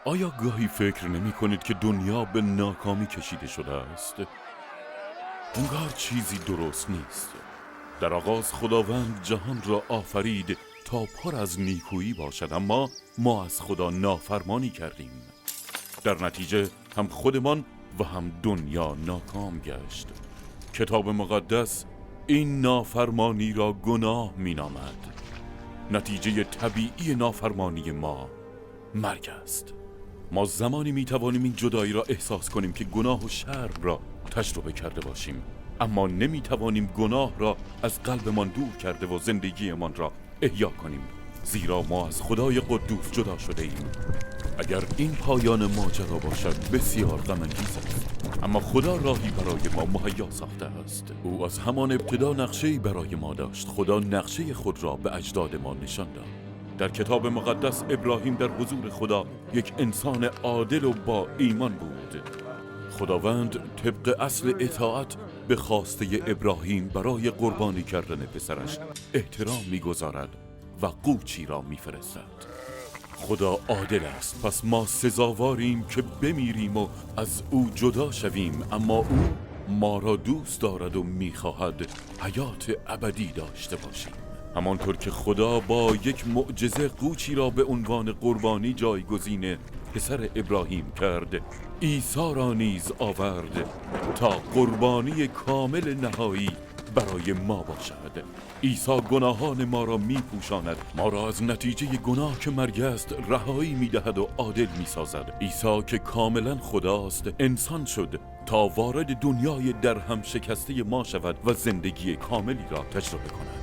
آیا گاهی فکر نمی کنید که دنیا به ناکامی کشیده شده است؟ انگار چیزی درست نیست. در آغاز خداوند جهان را آفرید تا پر از نیکویی باشد، اما ما از خدا نافرمانی کردیم. در نتیجه هم خودمان و هم دنیا ناکام گشت. کتاب مقدس این نافرمانی را گناه می نامد. نتیجه طبیعی نافرمانی ما مرگ است. ما زمانی می توانیم این جدایی را احساس کنیم که گناه و شرم را تجربه کرده باشیم، اما نمی توانیم گناه را از قلبمان دور کرده و زندگیمان را احیا کنیم، زیرا ما از خدای قدوس جدا شده ایم. اگر این پایان ماجرا باشد بسیار غم انگیز است، اما خدا راهی برای ما مهیا ساخته است. او از همان ابتدا نقشه‌ای برای ما داشت. خدا نقشه خود را به اجداد ما نشان داد. در کتاب مقدس ابراهیم در حضور خدا یک انسان عادل و با ایمان بود. خداوند طبق اصل اطاعت به خواسته ابراهیم برای قربانی کردن پسرش احترام می‌گذارد و قوچی را می‌فرستد. خدا عادل است، پس ما سزاواریم که بمیریم و از او جدا شویم، اما او ما را دوست دارد و می‌خواهد حیات ابدی داشته باشیم. همانطور که خدا با یک معجزه قوچی را به عنوان قربانی جایگزین پسر ابراهیم کرد، عیسی را نیز آورد تا قربانی کامل نهایی برای ما باشد. عیسی گناهان ما را می پوشاند، ما را از نتیجه گناه که مرگ است رهایی می دهد و عادل می سازد. عیسی که کاملا خداست انسان شد تا وارد دنیای در هم شکسته ما شود و زندگی کاملی را تجربه کند.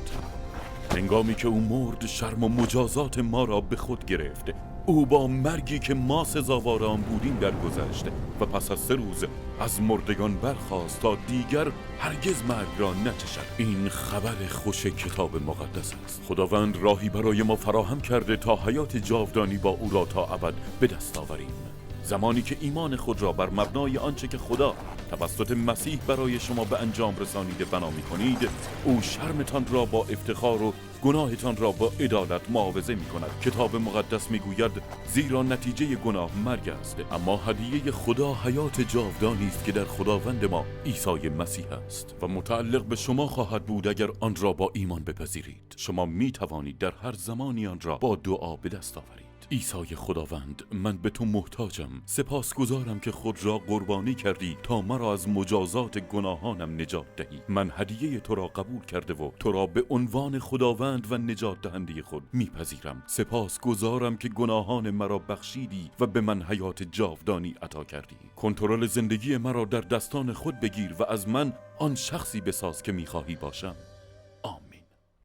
هنگامی که او مرد شرم و مجازات ما را به خود گرفت. او با مرگی که ما سزاوار آن بودیم درگذشت و پس از 3 روز از مردگان برخاست تا دیگر هرگز مرگ را نچشد. این خبر خوش کتاب مقدس است. خداوند راهی برای ما فراهم کرده تا حیات جاودانی با او را تا ابد به دست آوریم. زمانی که ایمان خود را بر مبنای آنچه که خدا توسط مسیح برای شما به انجام رسانیده بنا می‌کنید، او شرمتان را با افتخار و گناهتان را با عدالت معاوضه می‌کند. کتاب مقدس می‌گوید زیرا نتیجه گناه مرگ است، اما هدیه خدا حیات جاودانی است که در خداوند ما عیسی مسیح است و متعلق به شما خواهد بود اگر آن را با ایمان بپذیرید. شما می‌توانید در هر زمانی آن را با دعا به دست آورید. عیسی خداوند، من به تو محتاجم. سپاسگزارم که خود را قربانی کردی تا مرا از مجازات گناهانم نجات دهی. من هدیه تو را قبول کرده و تو را به عنوان خداوند و نجات دهنده خود میپذیرم. سپاسگزارم که گناهان مرا بخشیدی و به من حیات جاودانی عطا کردی. کنترل زندگی مرا در دستان خود بگیر و از من آن شخصی بساز که میخواهی باشم.